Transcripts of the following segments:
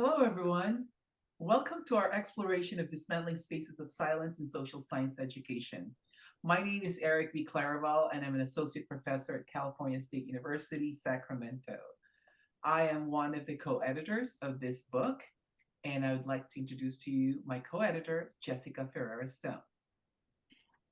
Hello, everyone. Welcome to our exploration of dismantling spaces of silence in social science education. My name is Eric B. Claraval, and I'm an associate professor at California State University, Sacramento. I am one of the co-editors of this book, and I would like to introduce to you my co-editor, Jessica Ferreira Stone.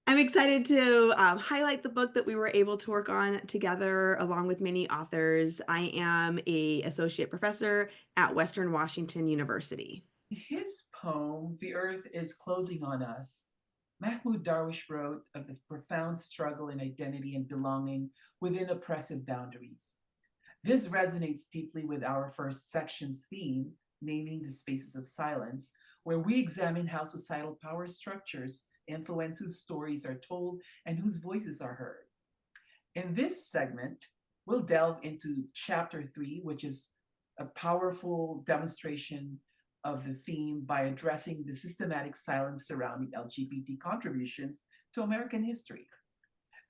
I'm excited to highlight the book that we were able to work on together along with many authors. I am an associate professor at Western Washington University. His poem, The Earth is Closing on Us, Mahmoud Darwish wrote of the profound struggle in identity and belonging within oppressive boundaries. This resonates deeply with our first section's theme, naming the spaces of silence, where we examine how societal power structures influence whose stories are told and whose voices are heard. In this segment, we'll delve into chapter 3, which is a powerful demonstration of the theme by addressing the systematic silence surrounding LGBT contributions to American history.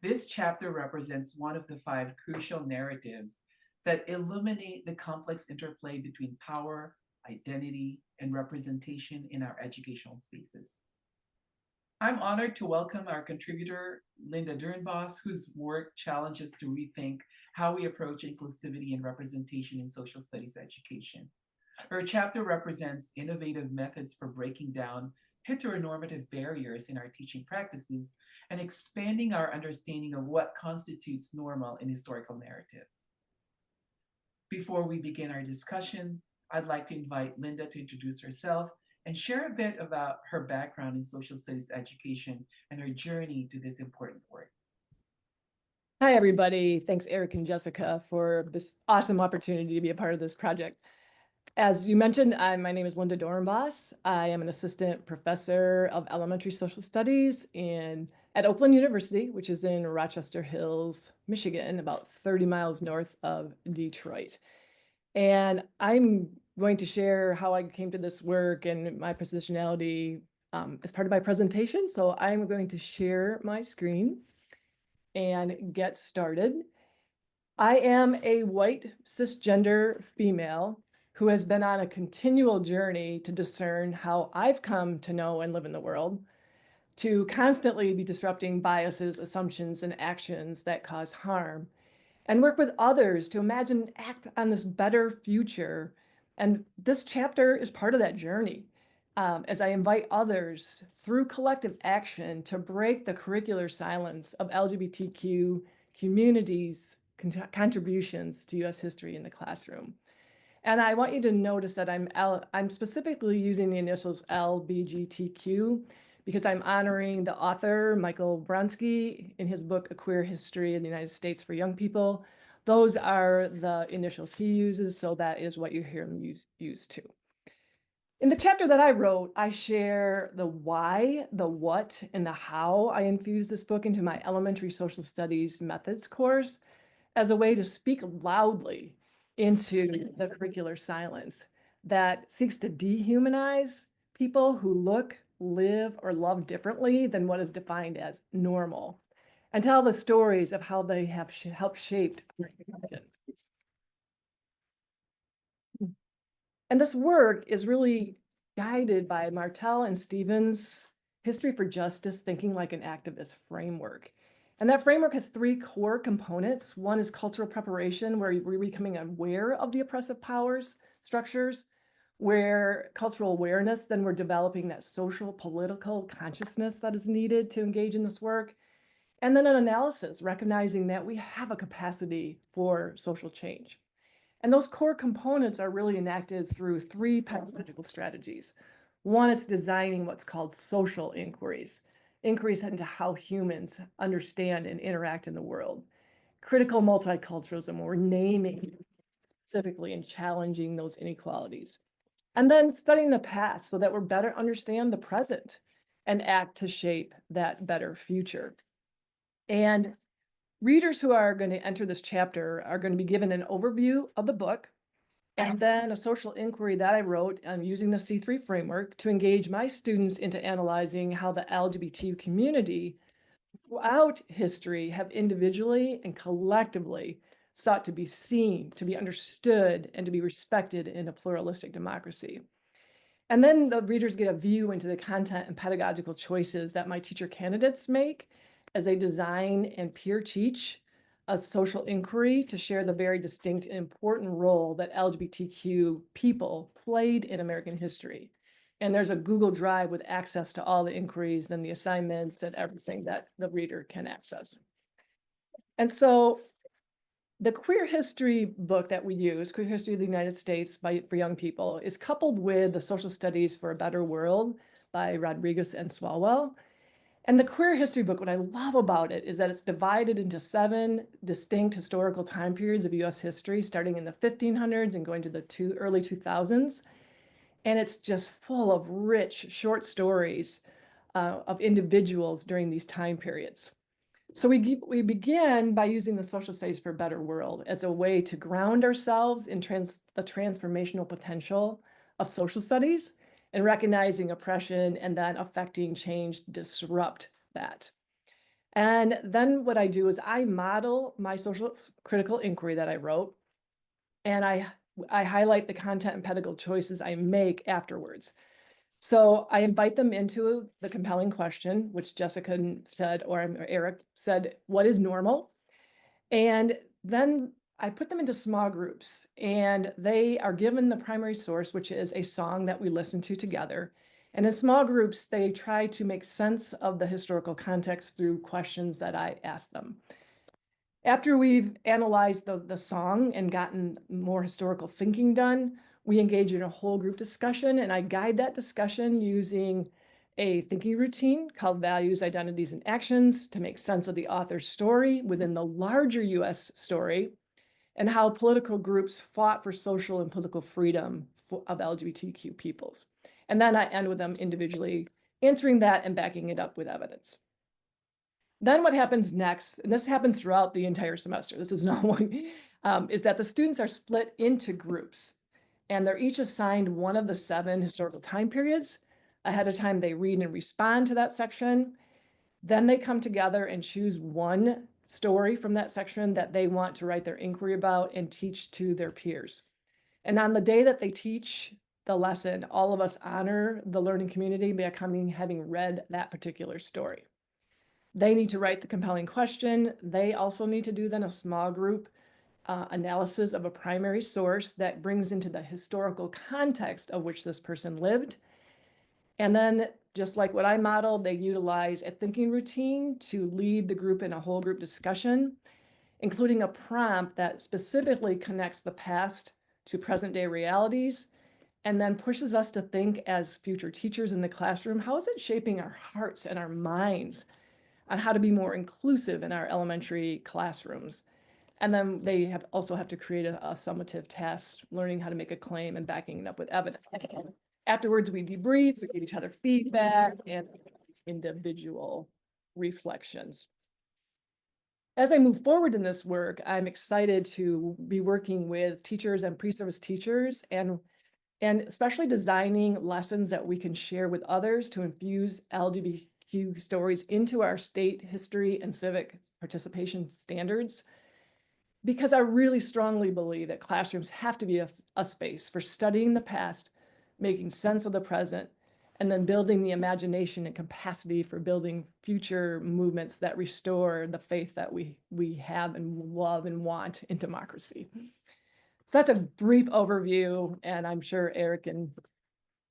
This chapter represents one of the 5 crucial narratives that illuminate the complex interplay between power, identity, and representation in our educational spaces. I'm honored to welcome our contributor, Linda Dernbos, whose work challenges to rethink how we approach inclusivity and representation in social studies education. Her chapter represents innovative methods for breaking down heteronormative barriers in our teaching practices and expanding our understanding of what constitutes normal in historical narratives. Before we begin our discussion, I'd like to invite Linda to introduce herself and share a bit about her background in social studies education and her journey to this important work. Hi, everybody. Thanks, Eric and Jessica, for this awesome opportunity to be a part of this project. As you mentioned, my name is Linda Dorenbos. I am an assistant professor of elementary social studies at Oakland University, which is in Rochester Hills, Michigan, about 30 miles north of Detroit. And I'm going to share how I came to this work and my positionality as part of my presentation. So I'm going to share my screen and get started. I am a white cisgender female who has been on a continual journey to discern how I've come to know and live in the world, to constantly be disrupting biases, assumptions, and actions that cause harm, and work with others to imagine and act on this better future. And this chapter is part of that journey. As I invite others through collective action to break the curricular silence of LGBTQ communities' contributions to U.S. history in the classroom. And I want you to notice that I'm specifically using the initials LBGTQ because I'm honoring the author, Michael Bronski, in his book, A Queer History in the United States for Young People. Those are the initials he uses, so that is what you hear him use too. In the chapter that I wrote, I share the why, the what, and the how I infused this book into my elementary social studies methods course as a way to speak loudly into the curricular silence that seeks to dehumanize people who look, live, or love differently than what is defined as normal, and tell the stories of how they have helped shape. And this work is really guided by Martel and Stevens' History for Justice, Thinking Like an Activist framework. And that framework has 3 core components. One is cultural preparation, where we're becoming aware of the oppressive powers structures, where cultural awareness, then we're developing that social, political consciousness that is needed to engage in this work. And then an analysis, recognizing that we have a capacity for social change. And those core components are really enacted through 3 pedagogical strategies. One is designing what's called social inquiries into how humans understand and interact in the world. Critical multiculturalism, where we're naming specifically and challenging those inequalities. And then studying the past so that we're better understand the present and act to shape that better future. And readers who are going to enter this chapter are going to be given an overview of the book and then a social inquiry that I wrote using the C3 framework to engage my students into analyzing how the LGBT community throughout history have individually and collectively sought to be seen, to be understood, and to be respected in a pluralistic democracy. And then the readers get a view into the content and pedagogical choices that my teacher candidates make as they design and peer teach a social inquiry to share the very distinct and important role that LGBTQ people played in American history. And there's a Google Drive with access to all the inquiries and the assignments and everything that the reader can access. And so the queer history book that we use, Queer History of the United States for Young People, is coupled with the Social Studies for a Better World by Rodriguez and Swalwell. And the queer history book, what I love about it is that it's divided into 7 distinct historical time periods of US history, starting in the 1500s and going to the early 2000s. And it's just full of rich short stories of individuals during these time periods. So we begin by using the social studies for a better world as a way to ground ourselves in the transformational potential of social studies and recognizing oppression and then affecting change to disrupt that. And then what I do is I model my social critical inquiry that I wrote, and I highlight the content and pedagogical choices I make afterwards. So I invite them into the compelling question, which Jessica said, or Eric said, what is normal? And then I put them into small groups, and they are given the primary source, which is a song that we listen to together. And in small groups, they try to make sense of the historical context through questions that I ask them. After we've analyzed the song and gotten more historical thinking done, we engage in a whole group discussion, and I guide that discussion using a thinking routine called Values, Identities, and Actions to make sense of the author's story within the larger US story and how political groups fought for social and political freedom of LGBTQ peoples. And then I end with them individually answering that and backing it up with evidence. Then what happens next, and this happens throughout the entire semester, this is not one, is that the students are split into groups, and they're each assigned one of the 7 historical time periods. Ahead of time, they read and respond to that section. Then they come together and choose one story from that section that they want to write their inquiry about and teach to their peers. And on the day that they teach the lesson, all of us honor the learning community by having read that particular story. They need to write the compelling question. They also need to do then a small group analysis of a primary source that brings into the historical context of which this person lived. And then, just like what I modeled, they utilize a thinking routine to lead the group in a whole group discussion, including a prompt that specifically connects the past to present day realities, and then pushes us to think as future teachers in the classroom, how is it shaping our hearts and our minds on how to be more inclusive in our elementary classrooms? And then they also have to create a summative test, learning how to make a claim and backing it up with evidence. Afterwards, we debrief, we give each other feedback and individual reflections. As I move forward in this work, I'm excited to be working with teachers and pre-service teachers and especially designing lessons that we can share with others to infuse LGBTQ stories into our state history and civic participation standards. Because I really strongly believe that classrooms have to be a space for studying the past, making sense of the present, and then building the imagination and capacity for building future movements that restore the faith that we have and love and want in democracy. So that's a brief overview, and I'm sure Eric and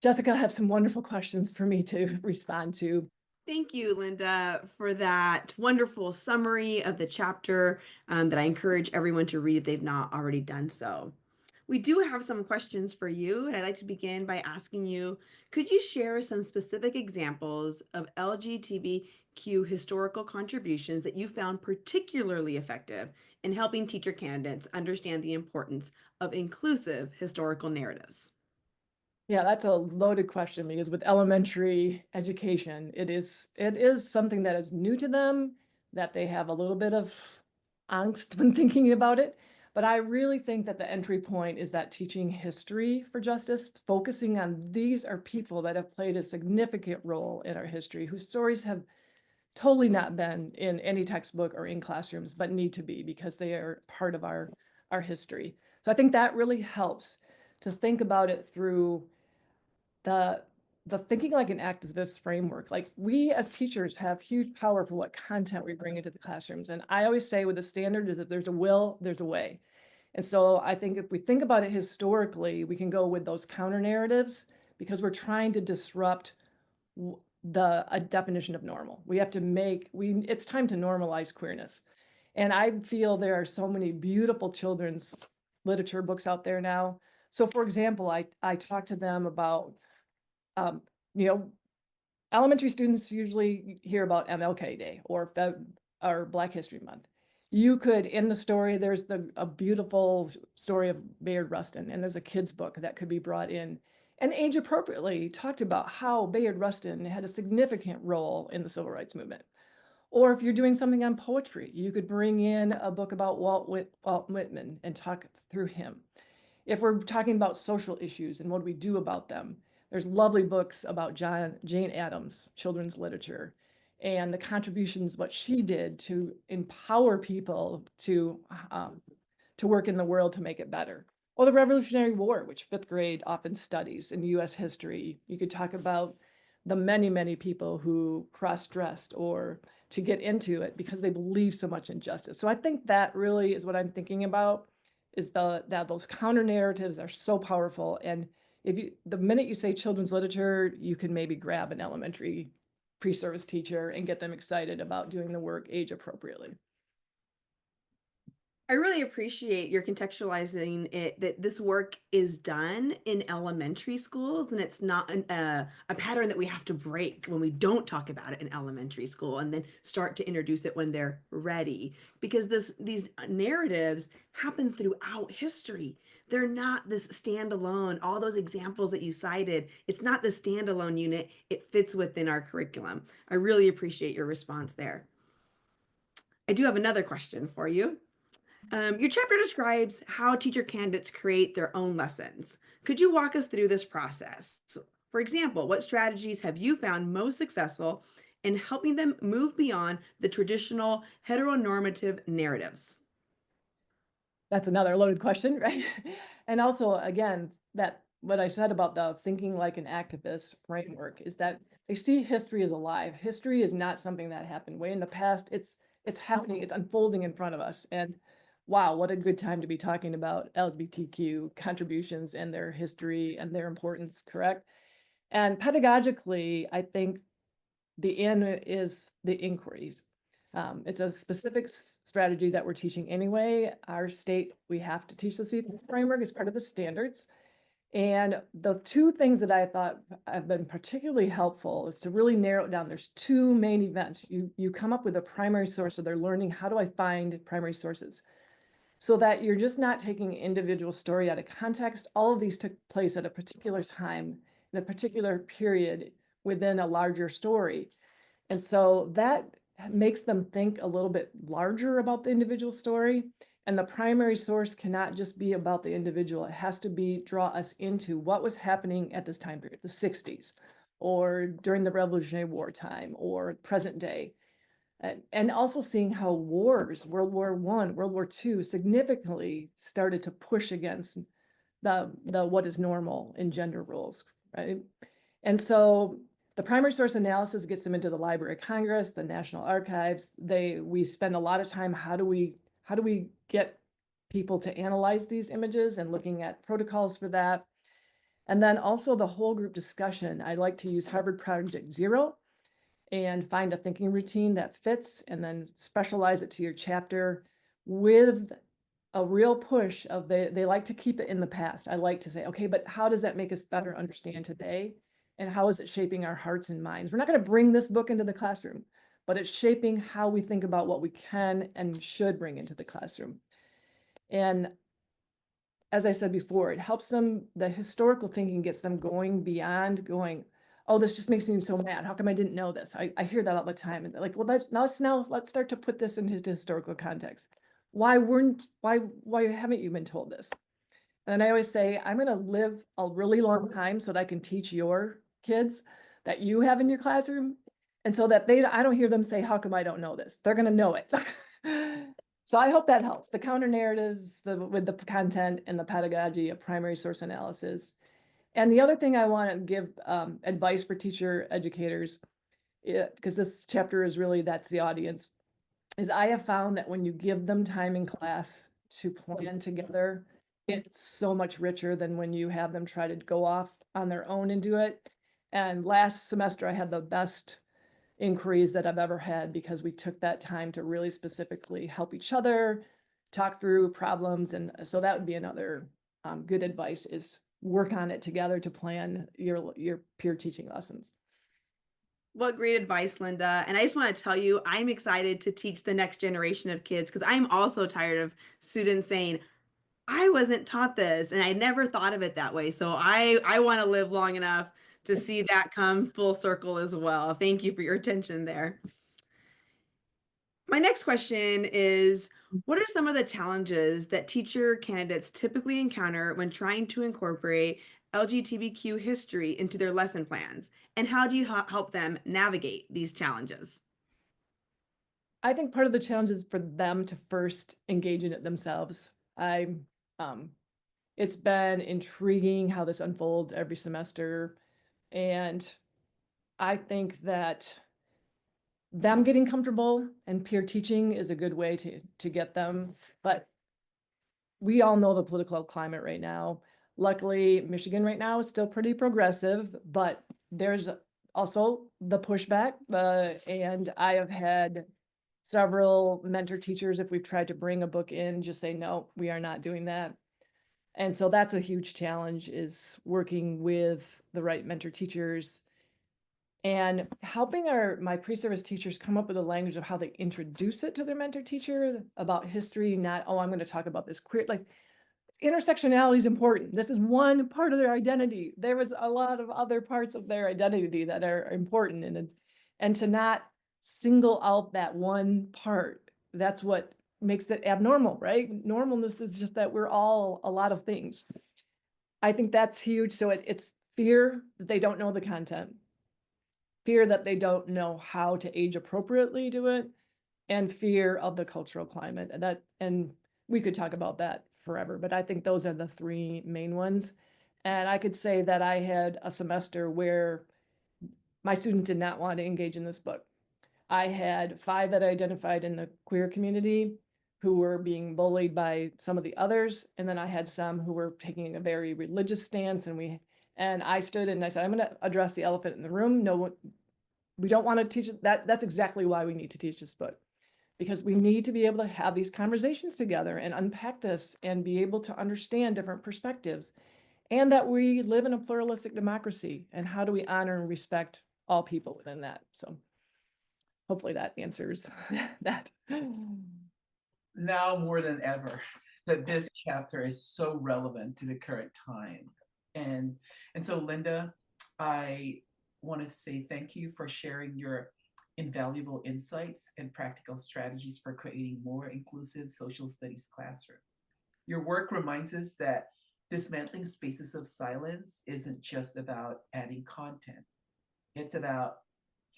Jessica have some wonderful questions for me to respond to. Thank you, Linda, for that wonderful summary of the chapter that I encourage everyone to read if they've not already done so. We do have some questions for you, and I'd like to begin by asking you, could you share some specific examples of LGBTQ historical contributions that you found particularly effective in helping teacher candidates understand the importance of inclusive historical narratives? Yeah, that's a loaded question because with elementary education, it is something that is new to them, that they have a little bit of angst when thinking about it. But I really think that the entry point is that teaching history for justice, focusing on these are people that have played a significant role in our history, whose stories have totally not been in any textbook or in classrooms, but need to be because they are part of our history. So I think that really helps to think about it through the thinking like an activist framework. Like, we as teachers have huge power for what content we bring into the classrooms. And I always say with the standard is that there's a will, there's a way. And so I think if we think about it historically, we can go with those counter narratives because we're trying to disrupt a definition of normal. We have to it's time to normalize queerness. And I feel there are so many beautiful children's literature books out there now. So for example, I talk to them about, you know, elementary students usually hear about MLK Day or Black History Month. You could, in the story, there's a beautiful story of Bayard Rustin, and there's a kid's book that could be brought in and age appropriately talked about how Bayard Rustin had a significant role in the civil rights movement. Or if you're doing something on poetry, you could bring in a book about Walt Whitman and talk through him. If we're talking about social issues and what we do about them, there's lovely books about Jane Addams, children's literature, and the contributions, what she did to empower people to work in the world to make it better. Or the Revolutionary War, which fifth grade often studies in US history. You could talk about the many, many people who cross-dressed or to get into it because they believe so much in justice. So I think that really is what I'm thinking about, is that those counter narratives are so powerful. And the minute you say children's literature, you can maybe grab an elementary pre-service teacher and get them excited about doing the work age appropriately. I really appreciate your contextualizing it, that this work is done in elementary schools, and it's not a pattern that we have to break when we don't talk about it in elementary school and then start to introduce it when they're ready. Because these narratives happen throughout history. They're not this standalone, all those examples that you cited, it's not the standalone unit, it fits within our curriculum. I really appreciate your response there. I do have another question for you. Your chapter describes how teacher candidates create their own lessons. Could you walk us through this process? For example, what strategies have you found most successful in helping them move beyond the traditional heteronormative narratives? That's another loaded question, right? And also, again, that what I said about the thinking like an activist framework is that they see history as alive. History is not something that happened way in the past. It's happening, it's unfolding in front of us. And wow, what a good time to be talking about LGBTQ contributions and their history and their importance, correct? And pedagogically, I think the end is the inquiries. It's a specific strategy that we're teaching anyway. Our state, we have to teach the C framework as part of the standards. And the two things that I thought have been particularly helpful is to really narrow it down. There's two main events. You come up with a primary source of their learning. How do I find primary sources? So that you're just not taking an individual story out of context. All of these took place at a particular time in a particular period within a larger story. And so that makes them think a little bit larger about the individual story. And the primary source cannot just be about the individual. It has to draw us into what was happening at this time period, the 60s, or during the Revolutionary War time, or present day. And also seeing how wars, World War I, World War II, significantly started to push against the what is normal in gender roles, right? And so the primary source analysis gets them into the Library of Congress, the National Archives. We spend a lot of time, how do we get people to analyze these images and looking at protocols for that. And then also the whole group discussion. I like to use Harvard Project Zero and find a thinking routine that fits and then specialize it to your chapter with a real push of they like to keep it in the past. I like to say, okay, but how does that make us better understand today? And how is it shaping our hearts and minds? We're not going to bring this book into the classroom, but it's shaping how we think about what we can and should bring into the classroom. And as I said before, it helps them, the historical thinking gets them going beyond going, oh, this just makes me so mad. How come I didn't know this? I hear that all the time. And they're like, well, let's start to put this into historical context. Why haven't you been told this? And I always say, I'm going to live a really long time so that I can teach your kids that you have in your classroom. And so that I don't hear them say, how come I don't know this? They're going to know it. So I hope that helps. The counter narratives with the content and the pedagogy of primary source analysis. And the other thing I want to give advice for teacher educators, because this chapter is really, that's the audience, is I have found that when you give them time in class to plan together, it's so much richer than when you have them try to go off on their own and do it. And last semester, I had the best inquiries that I've ever had because we took that time to really specifically help each other, talk through problems. And so that would be another good advice, is work on it together to plan your peer teaching lessons. What great advice, Linda. And I just want to tell you, I'm excited to teach the next generation of kids because I'm also tired of students saying, I wasn't taught this and I never thought of it that way. So I want to live long enough to see that come full circle as well. Thank you for your attention there. My next question is, what are some of the challenges that teacher candidates typically encounter when trying to incorporate LGBTQ history into their lesson plans? And how do you help them navigate these challenges? I think part of the challenge is for them to first engage in it themselves. It's been intriguing how this unfolds every semester. And I think that them getting comfortable and peer teaching is a good way to get them. But we all know the political climate right now. Luckily, Michigan right now is still pretty progressive, but there's also the pushback. And I have had several mentor teachers, if we've tried to bring a book in, just say, no, we are not doing that. And so that's a huge challenge, is working with the right mentor teachers and helping my pre-service teachers come up with a language of how they introduce it to their mentor teacher about history, not, oh, I'm going to talk about this queer, like intersectionality is important. This is one part of their identity. There was a lot of other parts of their identity that are important, and to not single out that one part, that's what makes it abnormal, right? Normalness is just that we're all a lot of things. I think that's huge. So it's fear that they don't know the content, fear that they don't know how to age appropriately do it, and fear of the cultural climate. And we could talk about that forever, but I think those are the three main ones. And I could say that I had a semester where my students did not want to engage in this book. I had 5 that I identified in the queer community who were being bullied by some of the others. And then I had some who were taking a very religious stance, and I stood and I said, I'm going to address the elephant in the room. No, we don't want to teach it. That's exactly why we need to teach this book, because we need to be able to have these conversations together and unpack this and be able to understand different perspectives, and that we live in a pluralistic democracy, and how do we honor and respect all people within that. So hopefully that answers that. Now more than ever, that this chapter is so relevant to the current time. And so Linda, I want to say thank you for sharing your invaluable insights and practical strategies for creating more inclusive social studies classrooms. Your work reminds us that dismantling spaces of silence isn't just about adding content. It's about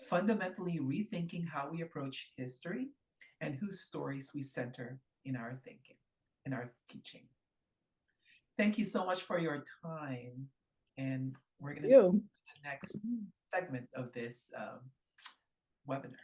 fundamentally rethinking how we approach history and whose stories we center in our thinking, in our teaching. Thank you so much for your time. And we're going to move to the next segment of this webinar.